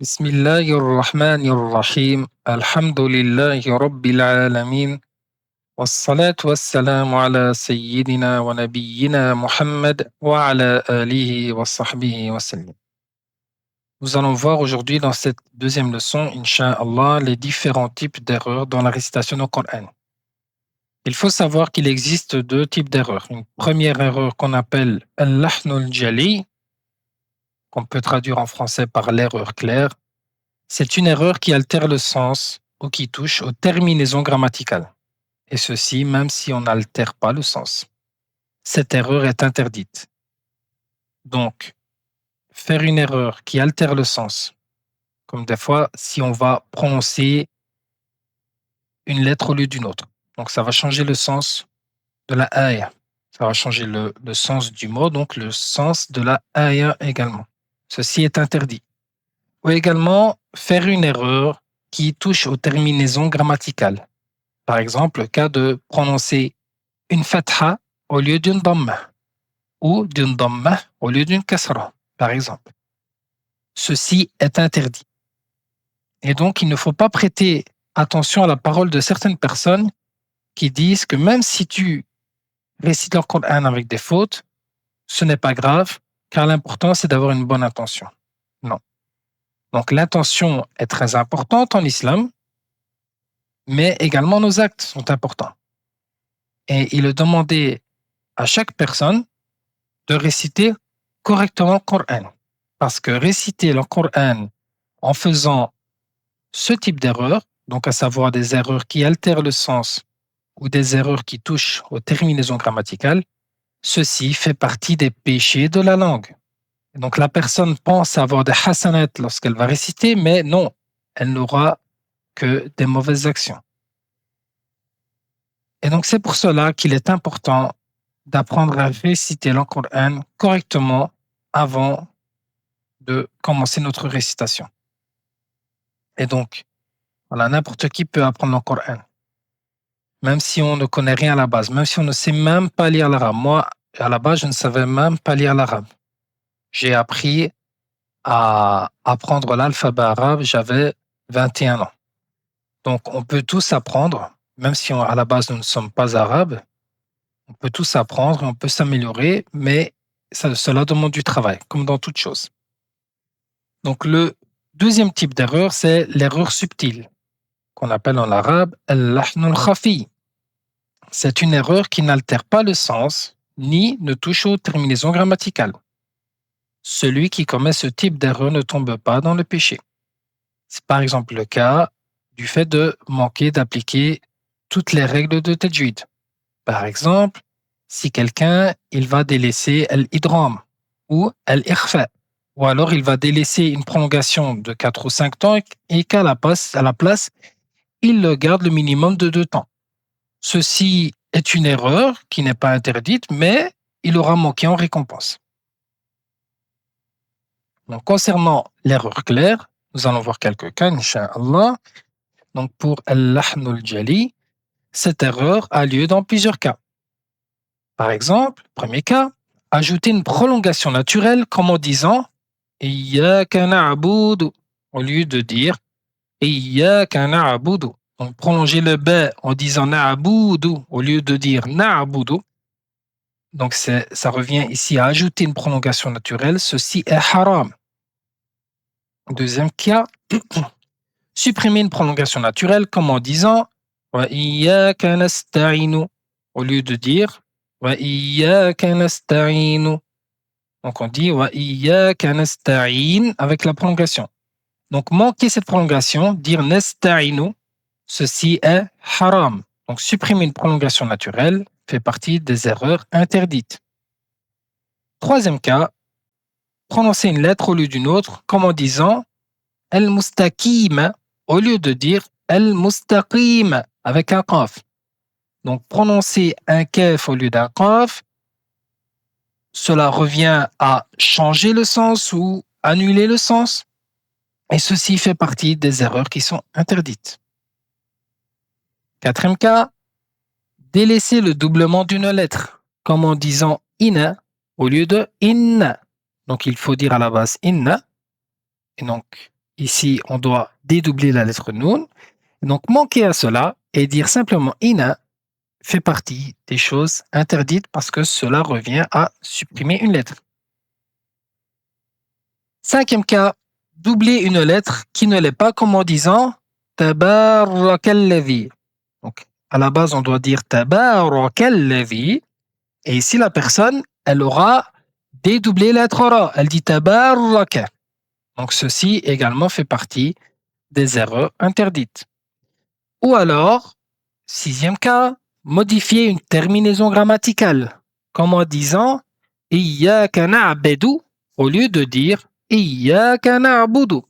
بسم الله الرحمن الرحيم الحمد لله رب العالمين والصلاة والسلام على سيدنا ونبينا محمد وعلى آله وصحبه وسلم. Nous allons voir aujourd'hui dans cette deuxième leçon, Inch'Allah, les différents types d'erreurs dans la récitation du Coran. Il faut savoir qu'il existe deux types d'erreurs. Une première erreur qu'on appelle al-lahnul jali, qu'on peut traduire en français par l'erreur claire. C'est une erreur qui altère le sens ou qui touche aux terminaisons grammaticales, et ceci même si on n'altère pas le sens. Cette erreur est interdite. Donc, faire une erreur qui altère le sens, comme des fois si on va prononcer une lettre au lieu d'une autre. Donc, ça va changer le sens de la aya. Ça va changer le sens du mot, donc le sens de la aya également. Ceci est interdit. Ou également, faire une erreur qui touche aux terminaisons grammaticales. Par exemple, le cas de prononcer une fatha au lieu d'une dhamma ou d'une dhamma au lieu d'une kasra, par exemple. Ceci est interdit. Et donc, il ne faut pas prêter attention à la parole de certaines personnes qui disent que même si tu récites le Coran avec des fautes, ce n'est pas grave, car l'important, c'est d'avoir une bonne intention. Non. Donc, l'intention est très importante en islam, mais également nos actes sont importants. Et il est demandé à chaque personne de réciter correctement le Coran. Parce que réciter le Coran en faisant ce type d'erreur, donc à savoir des erreurs qui altèrent le sens ou des erreurs qui touchent aux terminaisons grammaticales, ceci fait partie des péchés de la langue. Donc la personne pense avoir des hasanat lorsqu'elle va réciter, mais non, elle n'aura que des mauvaises actions. Et donc c'est pour cela qu'il est important d'apprendre à réciter le Coran correctement avant de commencer notre récitation. Et donc, voilà, n'importe qui peut apprendre le Coran, même si on ne connaît rien à la base, même si on ne sait même pas lire l'arabe. Moi, à la base, je ne savais même pas lire l'arabe. J'ai appris à apprendre l'alphabet arabe, j'avais 21 ans. Donc, on peut tous apprendre, même si à la base nous ne sommes pas arabes, on peut tous apprendre et on peut s'améliorer, mais cela demande du travail, comme dans toute chose. Donc, le deuxième type d'erreur, c'est l'erreur subtile, qu'on appelle en arabe al-lahnul khafi. C'est une erreur qui n'altère pas le sens ni ne touche aux terminaisons grammaticales. Celui qui commet ce type d'erreur ne tombe pas dans le péché. C'est par exemple le cas du fait de manquer d'appliquer toutes les règles de tajwid. Par exemple, si quelqu'un il va délaisser l'idgham ou l'ikhfa, ou alors il va délaisser une prolongation de 4 ou 5 temps et qu'à la place, il garde le minimum de 2 temps. Ceci est une erreur qui n'est pas interdite, mais il aura manqué en récompense. Donc, concernant l'erreur claire, nous allons voir quelques cas, Inch'Allah. Donc, pour al-lahnul jali, cette erreur a lieu dans plusieurs cas. Par exemple, premier cas, ajouter une prolongation naturelle comme en disant Iyyaka na'budu au lieu de dire Iyyaka na'budu. Donc, prolonger le b en disant na'budu au lieu de dire na'budu. Donc, ça revient ici à ajouter une prolongation naturelle. Ceci est haram. Deuxième cas, supprimer une prolongation naturelle comme en disant Wa iyyaka nasta'inu au lieu de dire Wa iyyaka nasta'inu. Donc, on dit Wa iyyaka nasta'in avec la prolongation. Donc, manquer cette prolongation, dire nasta'inu, ceci est haram. Donc, supprimer une prolongation naturelle fait partie des erreurs interdites. Troisième cas, prononcer une lettre au lieu d'une autre, comme en disant al-mustaqim au lieu de dire al-mustaqim avec un qaf. Donc, prononcer un kaf au lieu d'un qaf, cela revient à changer le sens ou annuler le sens. Et ceci fait partie des erreurs qui sont interdites. Quatrième cas, délaisser le doublement d'une lettre, comme en disant ina au lieu de inna. Donc, il faut dire à la base inna. Et donc, Ici, on doit dédoubler la lettre Noun. Donc, manquer à cela et dire simplement Ina fait partie des choses interdites parce que cela revient à supprimer une lettre. Cinquième cas, doubler une lettre qui ne l'est pas comme en disant Tabarakalladhi. Donc, à la base, on doit dire Tabarakalladhi. Et ici, la personne, elle aura dédoublé la lettre Ra. Elle dit Tabaraka. Donc, ceci également fait partie des erreurs interdites. Ou alors, sixième cas, modifier une terminaison grammaticale, comme en disant Iyyaka na'budu au lieu de dire Iyyaka na'budu.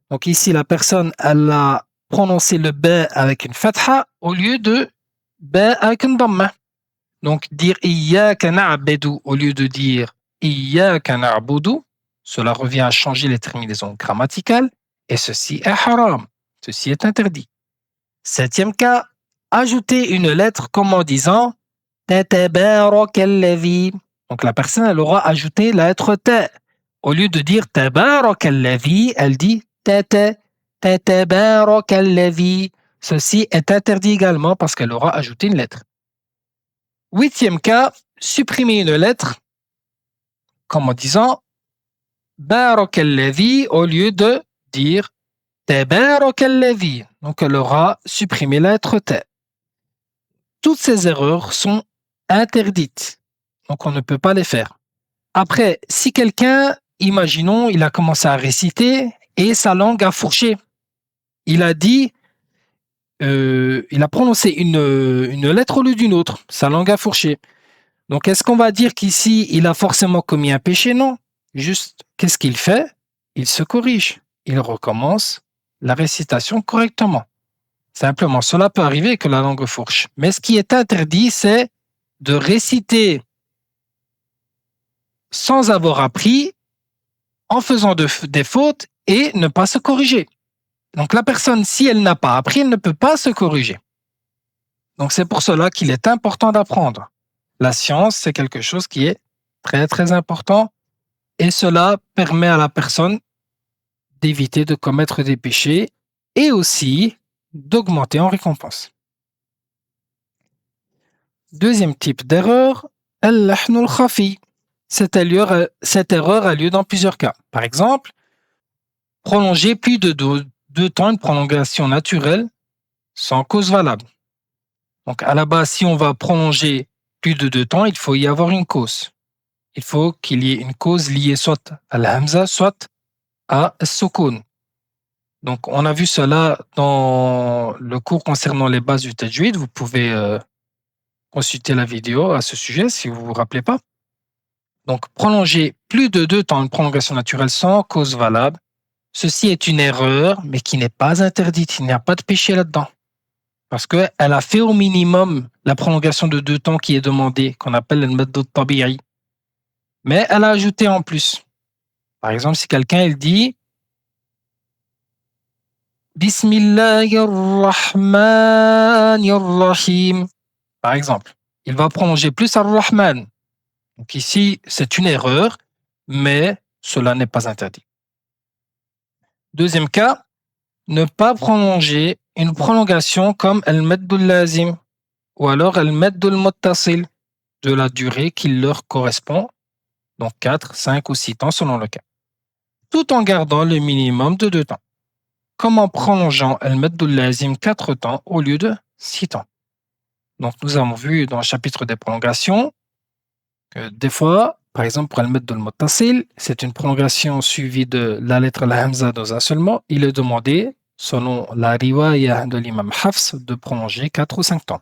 Donc ici, la personne, elle a prononcé le B avec une fatha au lieu de B avec une dhamma. Donc dire Iyyaka na'budu au lieu de dire Iyyaka na'budu, cela revient à changer les terminaisons grammaticales et ceci est haram, ceci est interdit. Septième cas, ajouter une lettre comme en disant Tatabarakalladhi. Donc la personne, elle aura ajouté la lettre ta. Au lieu de dire Tabarakalladhi, elle dit Tatabarakalladhi. Ceci est interdit également parce qu'elle aura ajouté une lettre. Huitième cas, supprimer une lettre comme en disant Barakalladhi au lieu de dire Tabarakalladhi. Donc elle aura supprimé la lettre ta. Toutes ces erreurs sont interdites. Donc on ne peut pas les faire. Après, si quelqu'un, imaginons, il a commencé à réciter et sa langue a fourché. Il a dit, il a prononcé une lettre au lieu d'une autre. Sa langue a fourché. Donc est-ce qu'on va dire qu'ici, il a forcément commis un péché? Non. Juste, qu'est-ce qu'il fait? Il se corrige. Il recommence la récitation correctement. Simplement, cela peut arriver que la langue fourche. Mais ce qui est interdit, c'est de réciter sans avoir appris, en faisant des fautes et ne pas se corriger. Donc la personne, si elle n'a pas appris, elle ne peut pas se corriger. Donc c'est pour cela qu'il est important d'apprendre. La science, c'est quelque chose qui est très très important et cela permet à la personne d'éviter de commettre des péchés et aussi d'augmenter en récompense. Deuxième type d'erreur, al-lahn al-khafi. Cette erreur a lieu dans plusieurs cas. Par exemple, prolonger plus de 2 temps une prolongation naturelle sans cause valable. Donc à la base, si on va prolonger plus de 2 temps, il faut y avoir une cause. Il faut qu'il y ait une cause liée soit à la hamza, soit à sukun. Donc on a vu cela dans le cours concernant les bases du tajwid. Vous pouvez consulter la vidéo à ce sujet si vous ne vous rappelez pas. Donc prolonger plus de 2 temps une prolongation naturelle sans cause valable, ceci est une erreur, mais qui n'est pas interdite. Il n'y a pas de péché là-dedans. Parce qu'elle a fait au minimum la prolongation de 2 temps qui est demandée, qu'on appelle le madd tabi'i. Mais elle a ajouté en plus. Par exemple, si quelqu'un il dit Bismillahirrahmanirrahim, par exemple, il va prolonger plus Ar-Rahman. Donc ici, c'est une erreur, mais cela n'est pas interdit. Deuxième cas, ne pas prolonger une prolongation comme al-maddul lazim ou alors al-maddul muttasil de la durée qui leur correspond, donc 4, 5 ou 6 temps selon le cas, tout en gardant le minimum de 2 temps, comme en prolongeant al-maddul lazim 4 temps au lieu de 6 temps. Donc nous avons vu dans le chapitre des prolongations que des fois, par exemple pour al-maddul muttasil, c'est une prolongation suivie de la lettre la hamza dans un seul mot. Il est demandé, selon la riwaya de l'imam Hafs, de prolonger 4 ou 5 temps.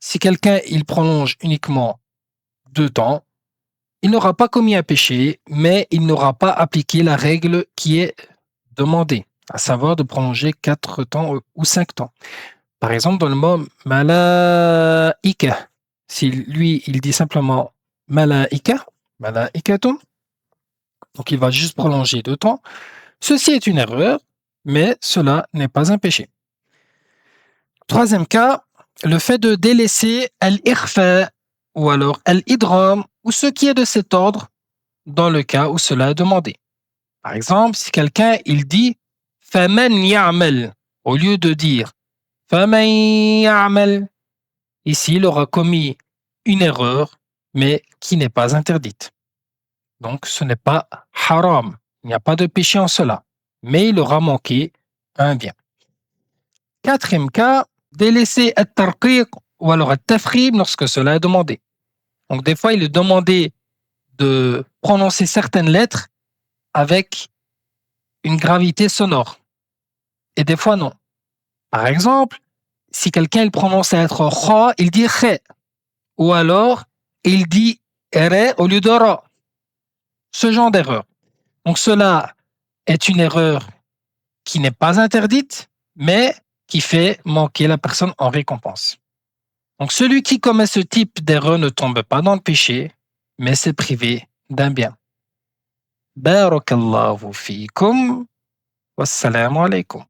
Si quelqu'un il prolonge uniquement 2 temps, il n'aura pas commis un péché, mais il n'aura pas appliqué la règle qui est demandée, à savoir de prolonger 4 temps ou 5 temps. Par exemple, dans le mot malaika, si lui il dit simplement malaika, malaikatun, donc il va juste prolonger 2 temps. Ceci est une erreur, mais cela n'est pas un péché. Troisième cas, le fait de délaisser al-ikhfa ou alors al-idram ou ce qui est de cet ordre dans le cas où cela est demandé. Par exemple, si quelqu'un il dit فَمَنْ يَعْمَلْ au lieu de dire فَمَنْ يَعْمَلْ, ici il aura commis une erreur, mais qui n'est pas interdite. Donc ce n'est pas haram, il n'y a pas de péché en cela, mais il aura manqué un bien. Quatrième cas, délaisser at-tarqiq ou alors at-tafkhim lorsque cela est demandé. Donc des fois il est demandé de prononcer certaines lettres avec une gravité sonore et des fois non. Par exemple, si quelqu'un il prononce la lettre kha, il dit khe, ou alors il dit re au lieu de ra. Ce genre d'erreur. Donc cela est une erreur qui n'est pas interdite, mais qui fait manquer la personne en récompense. Donc celui qui commet ce type d'erreur ne tombe pas dans le péché, mais s'est privé d'un bien. Barakallahu fikum. Wassalamu alaikum.